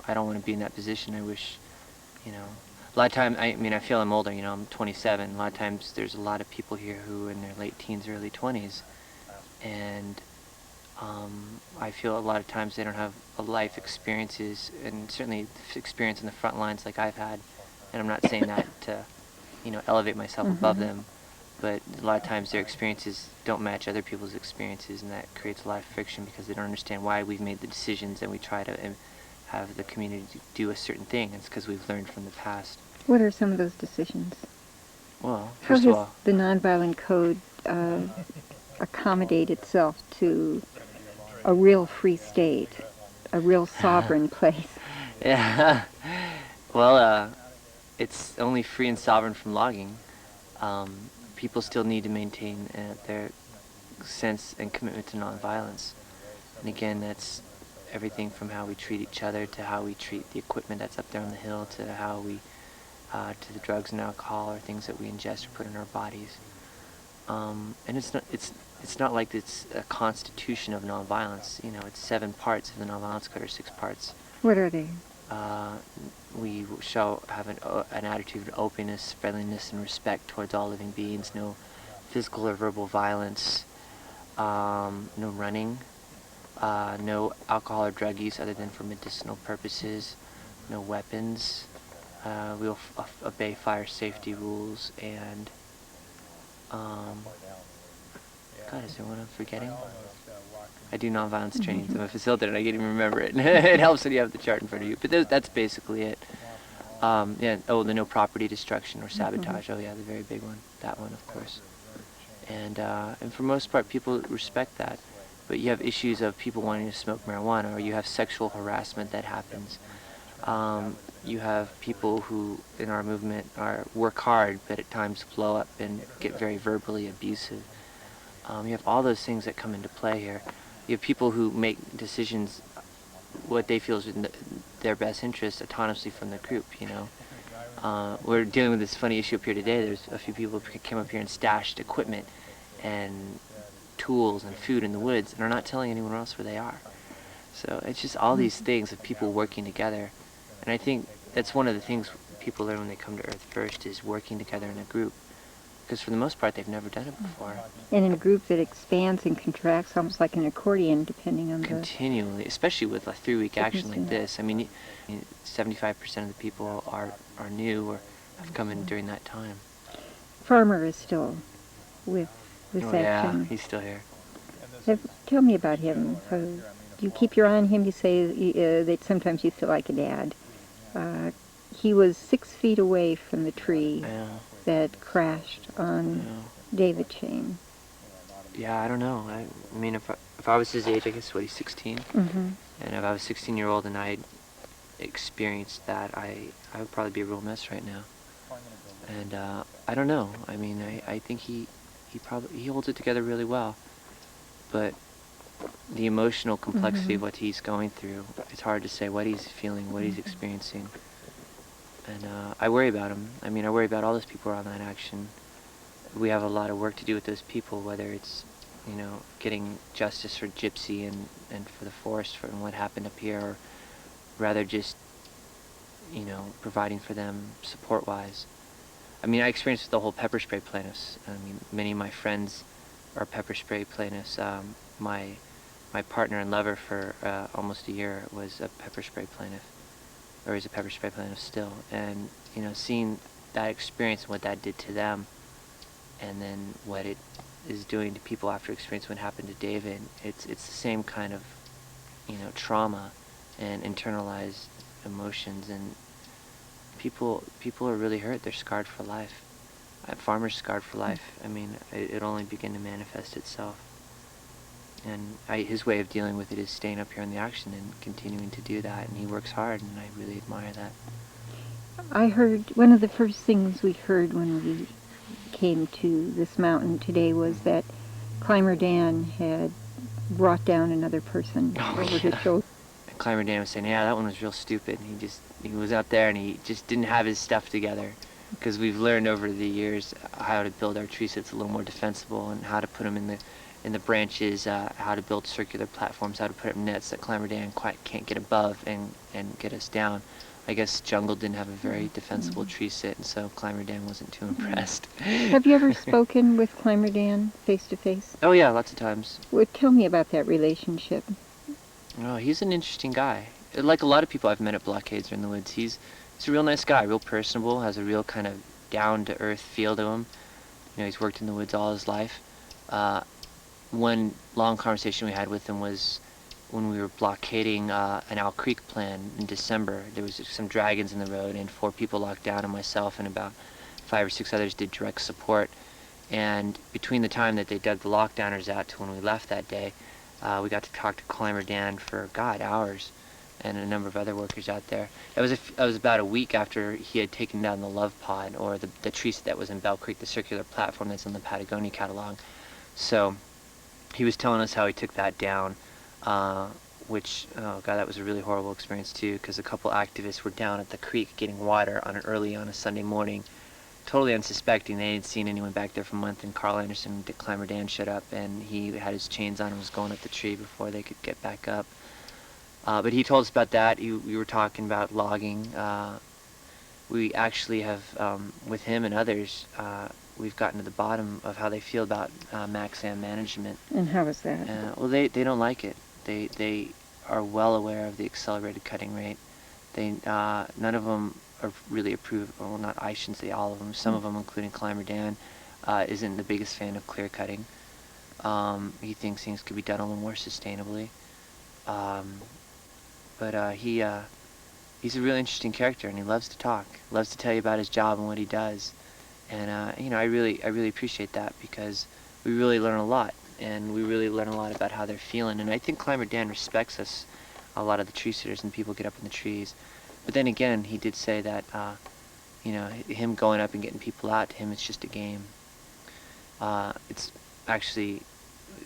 I don't want to be in that position. I wish, you know, a lot of times, I mean, I feel I'm older, you know, I'm 27. A lot of times there's a lot of people here who are in their late teens, early 20s, and I feel a lot of times they don't have a life experiences, and certainly experience in the front lines like I've had. And I'm not saying that to, you know, elevate myself above them, but a lot of times their experiences don't match other people's experiences, and that creates a lot of friction because they don't understand why we've made the decisions and we try to have the community do a certain thing. It's because we've learned from the past. What are some of those decisions? Well, How first of has all, the nonviolent code accommodate itself to a real free state, a real sovereign place? yeah, well, it's only free and sovereign from logging. People still need to maintain their sense and commitment to nonviolence. And again, that's everything from how we treat each other to how we treat the equipment that's up there on the hill to how we, to the drugs and alcohol or things that we ingest or put in our bodies. And it's not like it's a constitution of nonviolence. You know, it's 7 parts of the nonviolence code, or 6 parts. What are they? We shall have an attitude of openness, friendliness, and respect towards all living beings. No physical or verbal violence. No running. No alcohol or drug use other than for medicinal purposes. No weapons. We'll obey fire safety rules. And God, is there one I'm forgetting? I do nonviolence trainings. I'm a facilitator, and I can't even remember it. It helps when you have the chart in front of you. But that's basically it. Yeah. Oh, the no property destruction or sabotage. Oh, yeah, the very big one. That one, of course. And for most part, people respect that. But you have issues of people wanting to smoke marijuana, or you have sexual harassment that happens. You have people who, in our movement, work hard, but at times blow up and get very verbally abusive. You have all those things that come into play here. You have people who make decisions what they feel is in their best interest autonomously from the group, you know. We're dealing with this funny issue up here today. There's a few people who came up here and stashed equipment and tools and food in the woods and are not telling anyone else where they are. So it's just all these things of people working together. And I think that's one of the things people learn when they come to Earth First is working together in a group. Because for the most part, they've never done it before. And in a group that expands and contracts almost like an accordion, depending on continually, especially with a 3-week action like this. I mean, 75% of the people are new or have come in during that time. Farmer is still with this action. Yeah, he's still here. Tell me about him. Do you keep your eye on him? You say that sometimes you feel like a dad. He was 6 feet away from the tree that crashed on David Shane. Yeah, I don't know. I mean, if I was his age, I guess, what, he's 16? And if I was 16-year-old and I experienced that, I would probably be a real mess right now. And I don't know. I mean, I think he holds it together really well. But the emotional complexity of what he's going through, it's hard to say what he's feeling, what he's experiencing. And I worry about him. I mean, I worry about all those people around that action. We have a lot of work to do with those people, whether it's, you know, getting justice for Gypsy and for the forest and what happened up here, or rather just, you know, providing for them support-wise. I mean, I experienced the whole pepper spray plaintiffs. I mean, many of my friends are pepper spray plaintiffs. My partner and lover for almost a year was a pepper spray plaintiff, or is a pepper spray plaintiff still. And, you know, seeing that experience and what that did to them, and then what it is doing to people after experiencing what happened to David, it's the same kind of, you know, trauma and internalized emotions, and people are really hurt. They're scarred for life. Farmers scarred for life. I mean, it only began to manifest itself. And his way of dealing with it is staying up here in the action and continuing to do that, and he works hard, and I really admire that. I heard, one of the first things we heard when we came to this mountain today was that Climber Dan had brought down another person over his shoulder. And Climber Dan was saying, yeah, that one was real stupid. He was out there and he just didn't have his stuff together, because we've learned over the years how to build our tree sets a little more defensible and how to put them in in the branches, how to build circular platforms, how to put up nets that Climber Dan quite can't get above and get us down. I guess Jungle didn't have a very defensible tree sit, and so Climber Dan wasn't too impressed. Have you ever spoken with Climber Dan face to face? Oh yeah, lots of times. Well, tell me about that relationship. Oh, he's an interesting guy. Like a lot of people I've met at blockades or in the woods, he's a real nice guy, real personable, has a real kind of down-to-earth feel to him. You know, he's worked in the woods all his life. One long conversation we had with him was when we were blockading an Owl Creek plan in December. There was some dragons in the road, and 4 people locked down, and myself and about 5 or 6 others did direct support. And between the time that they dug the lockdowners out to when we left that day, we got to talk to Climber Dan for, God, hours, and a number of other workers out there. It was about a week after he had taken down the Love Pod, or the tree that was in Bell Creek, the circular platform that's in the Patagonia catalog. So he was telling us how he took that down, which, oh God, that was a really horrible experience too, because a couple activists were down at the creek getting water on a Sunday morning, totally unsuspecting. They hadn't seen anyone back there for a month, and Carl Anderson, Dick Climber Dan, showed up, and he had his chains on and was going up the tree before they could get back up. But he told us about that. We were talking about logging. We actually have, with him and others, we've gotten to the bottom of how they feel about Maxam management. And how was that? Well, they don't like it. They are well aware of the accelerated cutting rate. None of them are really approved. Well, not I shouldn't say all of them. Some of them, including Climber Dan, isn't the biggest fan of clear cutting. He thinks things could be done a little more sustainably. But he's a really interesting character, and he loves to talk. Loves to tell you about his job and what he does. And you know, I really appreciate that, because we really learn a lot, and we really learn a lot about how they're feeling. And I think Climber Dan respects us, a lot of the tree sitters and people get up in the trees. But then again, he did say that you know, him going up and getting people out, to him it's just a game. It's actually,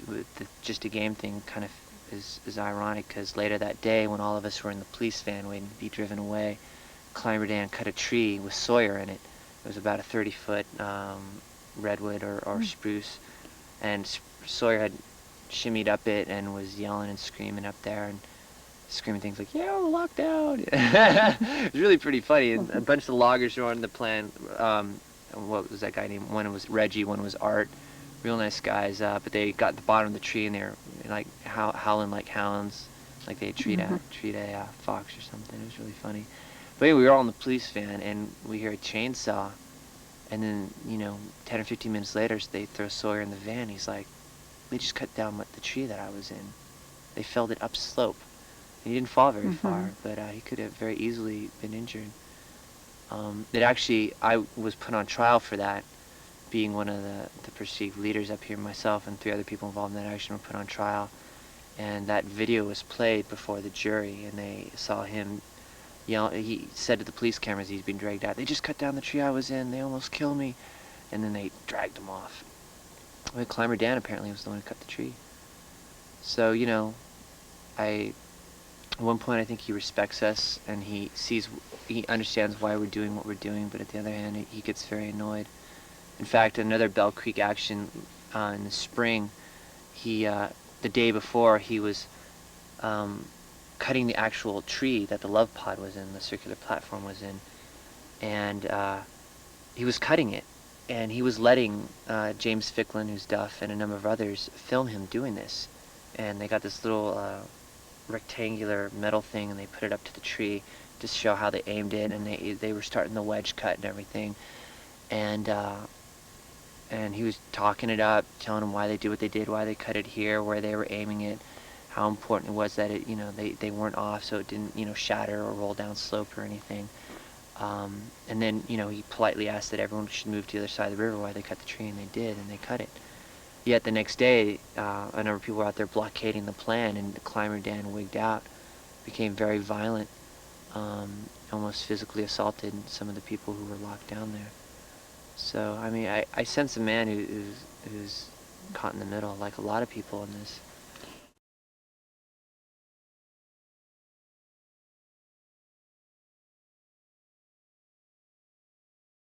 with the just a game thing kind of is ironic, because later that day, when all of us were in the police van waiting to be driven away, Climber Dan cut a tree with Sawyer in it. It was about a 30-foot redwood or spruce, and Sawyer had shimmied up it and was yelling and screaming up there, and screaming things like, "Yeah, we're locked down." It was really pretty funny. And a bunch of loggers were on the plan. What was that guy named? One was Reggie, one was Art. Real nice guys, but they got at the bottom of the tree, and they were like howling like hounds, like they treat a fox or something. It was really funny. But anyway, we were all in the police van, and we hear a chainsaw, and then, you know, 10 or 15 minutes later, they throw Sawyer in the van. He's like, "They just cut down the tree that I was in. They felled it upslope." And he didn't fall very far, but he could have very easily been injured. I was put on trial for that, being one of the perceived leaders up here. Myself and 3 other people involved in that action were put on trial, and that video was played before the jury, and they saw him yell. He said to the police cameras he's been dragged out, "They just cut down the tree I was in. They almost killed me." And then they dragged him off. Well, Climber Dan apparently was the one who cut the tree. So, you know, at one point I think he respects us, and he understands why we're doing what we're doing, but at the other hand, he gets very annoyed. In fact, another Bell Creek action in the spring, the day before, he was cutting the actual tree that the Love Pod was in, the circular platform was in, and he was cutting it, and he was letting James Ficklin, who's deaf, and a number of others film him doing this. And they got this little rectangular metal thing, and they put it up to the tree to show how they aimed it, and they were starting the wedge cut and everything. And he was talking it up, telling them why they did what they did, why they cut it here, where they were aiming it, how important it was that it, you know, they weren't off, so it didn't, you know, shatter or roll down slope or anything. And then, you know, he politely asked that everyone should move to the other side of the river while they cut the tree, and they did, and they cut it. Yet the next day, a number of people were out there blockading the plan, and Climber Dan, wigged out, became very violent, almost physically assaulted some of the people who were locked down there. So, I mean, I sense a man who's caught in the middle, like a lot of people in this.